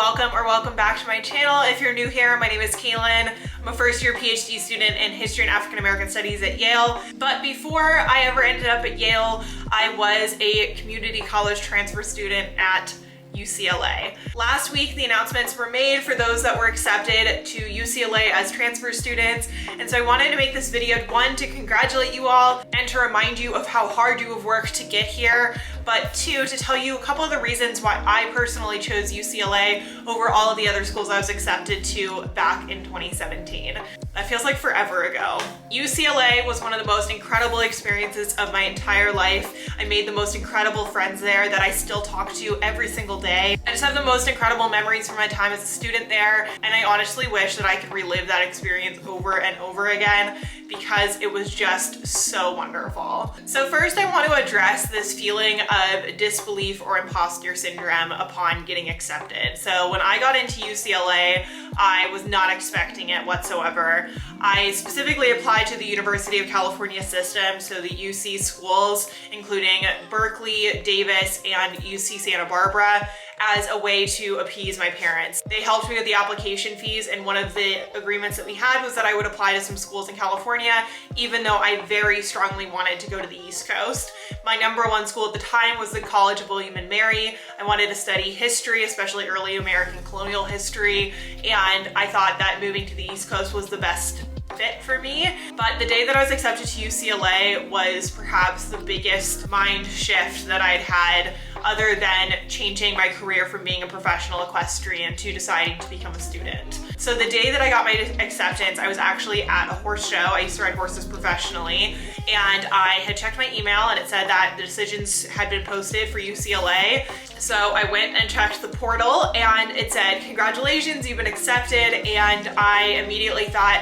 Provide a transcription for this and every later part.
welcome or welcome back to my channel. If you're new here, my name is Kaelyn. I'm a first-year PhD student in History and African American Studies at Yale. But before I ever ended up at Yale, I was a community college transfer student at UCLA. Last week, the announcements were made for those that were accepted to UCLA as transfer students. And so I wanted to make this video, one, to congratulate you all and to remind you of how hard you have worked to get here, but two, to tell you a couple of the reasons why I personally chose UCLA over all of the other schools I was accepted to back in 2017. That feels like forever ago. UCLA was one of the most incredible experiences of my entire life. I made the most incredible friends there that I still talk to every single day. I just have the most incredible memories from my time as a student there, and I honestly wish that I could relive that experience over and over again because it was just so wonderful. So first, I want to address this feeling of disbelief or imposter syndrome upon getting accepted. So when I got into UCLA, I was not expecting it whatsoever. I specifically applied to the University of California system, so the UC schools, including Berkeley, Davis, and UC Santa Barbara, as a way to appease my parents. They helped me with the application fees, and one of the agreements that we had was that I would apply to some schools in California, even though I very strongly wanted to go to the East Coast. My number one school at the time was the College of William and Mary. I wanted to study history, especially early American colonial history, and I thought that moving to the East Coast was the best fit for me. But the day that I was accepted to UCLA was perhaps the biggest mind shift that I'd had, other than changing my career from being a professional equestrian to deciding to become a student. So the day that I got my acceptance, I was actually at a horse show. I used to ride horses professionally, and I had checked my email and it said that the decisions had been posted for UCLA. So I went and checked the portal and it said, "Congratulations, you've been accepted." And I immediately thought,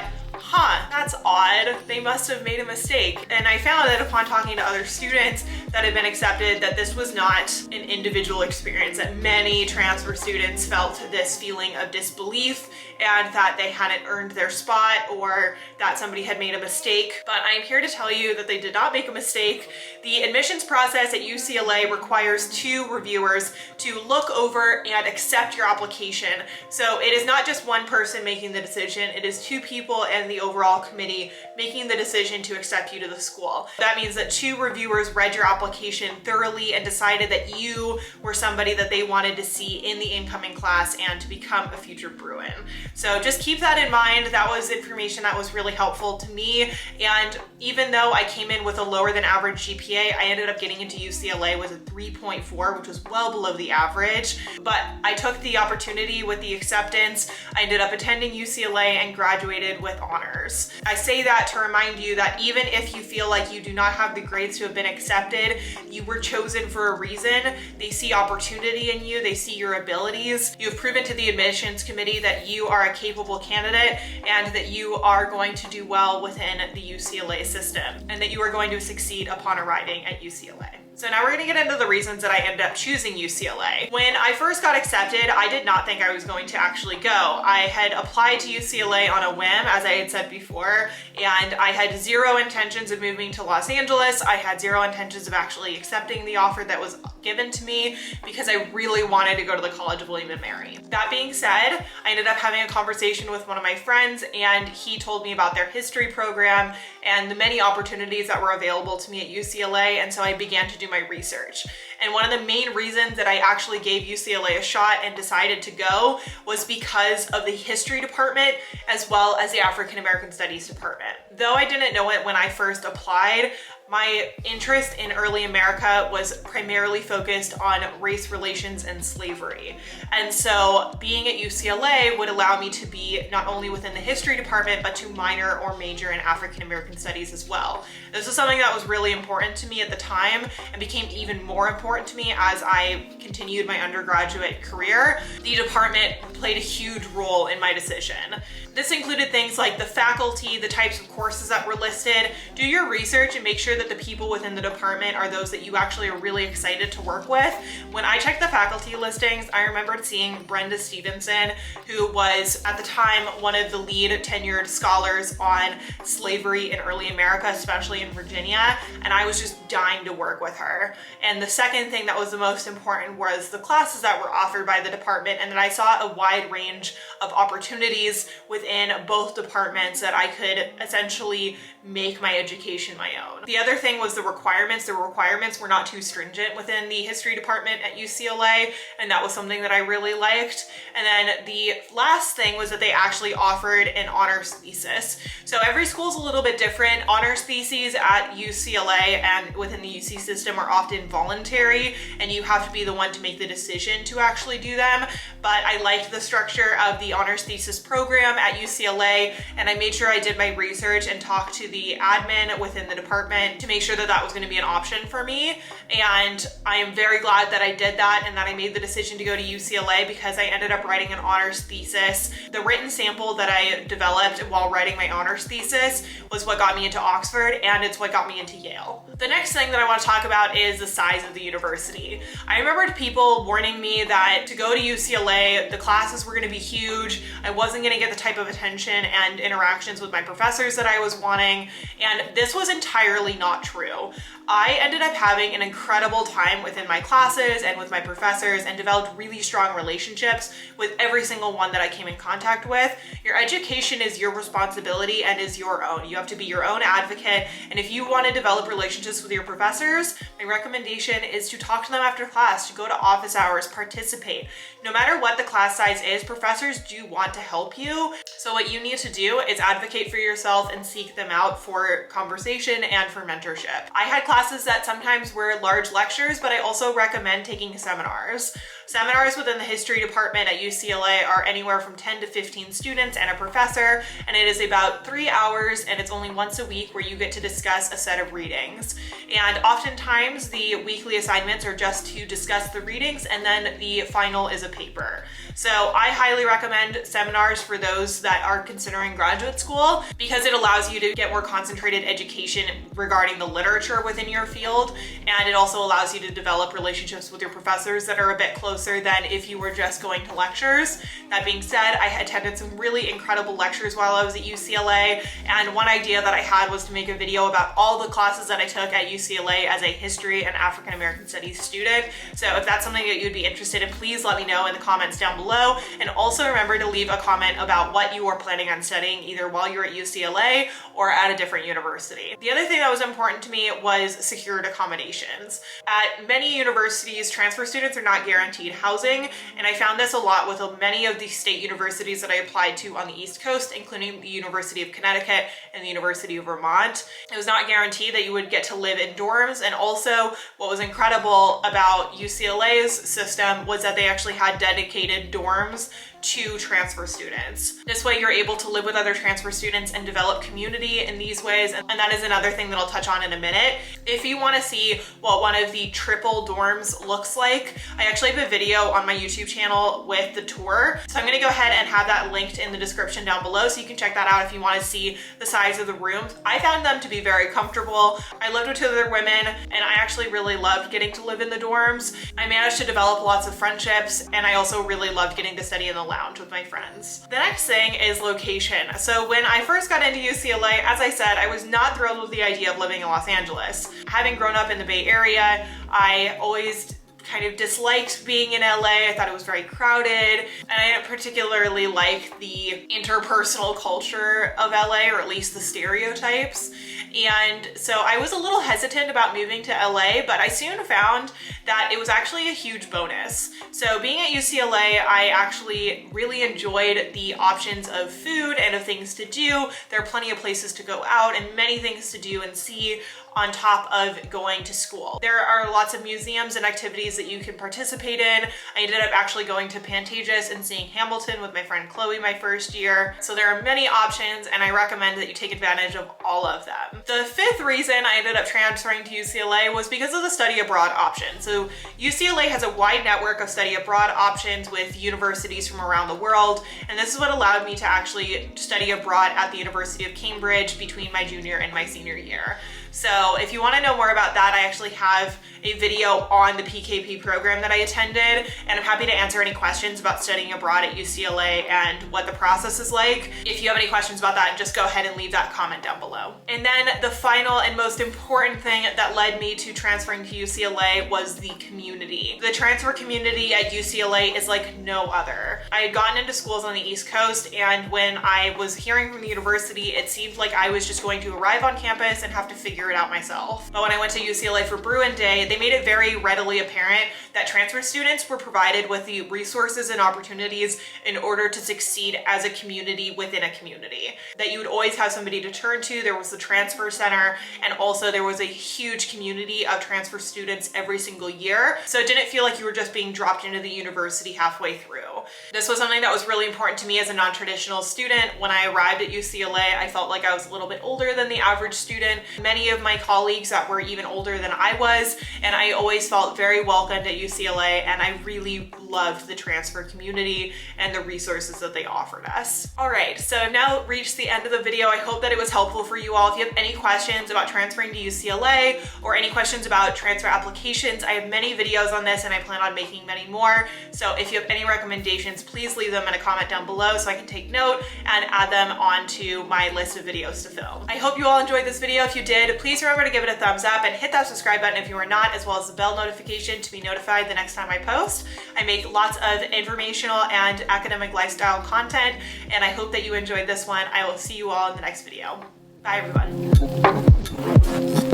that's odd. They must have made a mistake. And I found that upon talking to other students that had been accepted, that this was not an individual experience, that many transfer students felt this feeling of disbelief and that they hadn't earned their spot or that somebody had made a mistake. But I'm here to tell you that they did not make a mistake. The admissions process at UCLA requires two reviewers to look over and accept your application. So it is not just one person making the decision, it is two people and the overall committee making the decision to accept you to the school. That means that two reviewers read your application thoroughly and decided that you were somebody that they wanted to see in the incoming class and to become a future Bruin. So just keep that in mind. That was information that was really helpful to me. And even though I came in with a lower than average GPA, I ended up getting into UCLA with a 3.4, which was well below the average. But I took the opportunity with the acceptance. I ended up attending UCLA and graduated with honors. I say that to remind you that even if you feel like you do not have the grades to have been accepted, you were chosen for a reason. They see opportunity in you. They see your abilities. You have proven to the admissions committee that you are a capable candidate and that you are going to do well within the UCLA system and that you are going to succeed upon arriving at UCLA. So now we're gonna get into the reasons that I ended up choosing UCLA. When I first got accepted, I did not think I was going to actually go. I had applied to UCLA on a whim, as I had said before, and I had zero intentions of moving to Los Angeles. I had zero intentions of actually accepting the offer that was given to me because I really wanted to go to the College of William and Mary. That being said, I ended up having a conversation with one of my friends, and he told me about their history program and the many opportunities that were available to me at UCLA, and so I began to do my research. And one of the main reasons that I actually gave UCLA a shot and decided to go was because of the history department as well as the African American Studies department. Though I didn't know it when I first applied, my interest in early America was primarily focused on race relations and slavery. And so being at UCLA would allow me to be not only within the history department, but to minor or major in African American studies as well. This was something that was really important to me at the time and became even more important to me as I continued my undergraduate career. The department played a huge role in my decision. This included things like the faculty, the types of courses that were listed. Do your research and make sure sure that the people within the department are those that you actually are really excited to work with. When I checked the faculty listings, I remembered seeing Brenda Stevenson, who was at the time one of the lead tenured scholars on slavery in early America, especially in Virginia, and I was just dying to work with her. And the second thing that was the most important was the classes that were offered by the department, and that I saw a wide range of opportunities within both departments that I could essentially make my education my own. The other thing was the requirements. The requirements were not too stringent within the history department at UCLA, and that was something that I really liked. And then the last thing was that they actually offered an honors thesis. So every school is a little bit different. Honors theses at UCLA and within the UC system are often voluntary, and you have to be the one to make the decision to actually do them. But I liked the structure of the honors thesis program at UCLA, and I made sure I did my research and talked to the admin within the department to make sure that that was going to be an option for me. And I am very glad that I did that and that I made the decision to go to UCLA, because I ended up writing an honors thesis. The written sample that I developed while writing my honors thesis was what got me into Oxford, and it's what got me into Yale. The next thing that I want to talk about is the size of the university. I remembered people warning me that to go to UCLA, the classes were going to be huge. I wasn't going to get the type of attention and interactions with my professors that I was wanting, and this was entirely not true. I ended up having an incredible time within my classes and with my professors, and developed really strong relationships with every single one that I came in contact with. Your education is your responsibility and is your own. You have to be your own advocate, and if you want to develop relationships with your professors, my recommendation is to talk to them after class, to go to office hours, participate. No matter what the class size is, professors do want to help you. So what you need to do is advocate for yourself and seek them out for conversation and for mentorship. I had classes that sometimes were large lectures, but I also recommend taking seminars. Seminars within the history department at UCLA are anywhere from 10 to 15 students and a professor, and it is about 3 hours, and it's only once a week where you get to discuss a set of readings. And oftentimes the weekly assignments are just to discuss the readings, and then the final is a paper. So I highly recommend seminars for those that are considering graduate school, because it allows you to get more concentrated education regarding the literature within your field, and it also allows you to develop relationships with your professors that are a bit closer than if you were just going to lectures. That being said, I attended some really incredible lectures while I was at UCLA, and one idea that I had was to make a video about all the classes that I took at UCLA as a history and African American studies student. So if that's something that you'd be interested in, please let me know in the comments down below, and also remember to leave a comment about what you are planning on studying either while you're at UCLA or at a different university. The other thing that was important to me was secured accommodations. At many universities, transfer students are not guaranteed housing, and I found this a lot with many of the state universities that I applied to on the East Coast, including the University of Connecticut and the University of Vermont. It was not guaranteed that you would get to live in dorms, and also what was incredible about UCLA's system was that they actually had dedicated dorms to transfer students. This way you're able to live with other transfer students and develop community in these ways, and that is another thing that I'll touch on in a minute. If you want to see what one of the triple dorms looks like, I actually have a video on my YouTube channel with the tour, so I'm going to go ahead and have that linked in the description down below, so you can check that out if you want to see the size of the rooms. I found them to be very comfortable. I lived with 2 other women, and I actually really loved getting to live in the dorms. I managed to develop lots of friendships, and I also really loved getting to study in the lounge with my friends. The next thing is location. So when I first got into UCLA, as I said, I was not thrilled with the idea of living in Los Angeles. Having grown up in the Bay Area, I always kind of disliked being in LA. I thought it was very crowded, and I didn't particularly like the interpersonal culture of LA, or at least the stereotypes. And so I was a little hesitant about moving to LA, but I soon found that it was actually a huge bonus. So being at UCLA, I actually really enjoyed the options of food and of things to do. There are plenty of places to go out and many things to do and see on top of going to school. There are lots of museums and activities that you can participate in. I ended up actually going to Pantages and seeing Hamilton with my friend Chloe my first year. So there are many options, and I recommend that you take advantage of all of them. The 5th reason I ended up transferring to UCLA was because of the study abroad option. So UCLA has a wide network of study abroad options with universities from around the world, and this is what allowed me to actually study abroad at the University of Cambridge between my junior and my senior year. So if you want to know more about that, I actually have a video on the PKP program that I attended, and I'm happy to answer any questions about studying abroad at UCLA and what the process is like. If you have any questions about that, just go ahead and leave that comment down below. And then the final and most important thing that led me to transferring to UCLA was the community. The transfer community at UCLA is like no other. I had gotten into schools on the East Coast, and when I was hearing from the university, it seemed like I was just going to arrive on campus and have to figure it out myself. But when I went to UCLA for Bruin Day, they made it very readily apparent that transfer students were provided with the resources and opportunities in order to succeed as a community within a community. That you would always have somebody to turn to. There was the transfer center, and also there was a huge community of transfer students every single year. So it didn't feel like you were just being dropped into the university halfway through. This was something that was really important to me as a non-traditional student. When I arrived at UCLA, I felt like I was a little bit older than the average student. Many of my colleagues that were even older than I was, and I always felt very welcomed at UCLA, and I really loved the transfer community and the resources that they offered us. All right, so I've now reached the end of the video. I hope that it was helpful for you all. If you have any questions about transferring to UCLA or any questions about transfer applications, I have many videos on this, and I plan on making many more. So if you have any recommendations, please leave them in a comment down below so I can take note and add them onto my list of videos to film. I hope you all enjoyed this video. If you did, please remember to give it a thumbs up and hit that subscribe button if you are not, as well as the bell notification to be notified the next time I post. I make lots of informational and academic lifestyle content, and I hope that you enjoyed this one. I will see you all in the next video. Bye, everyone.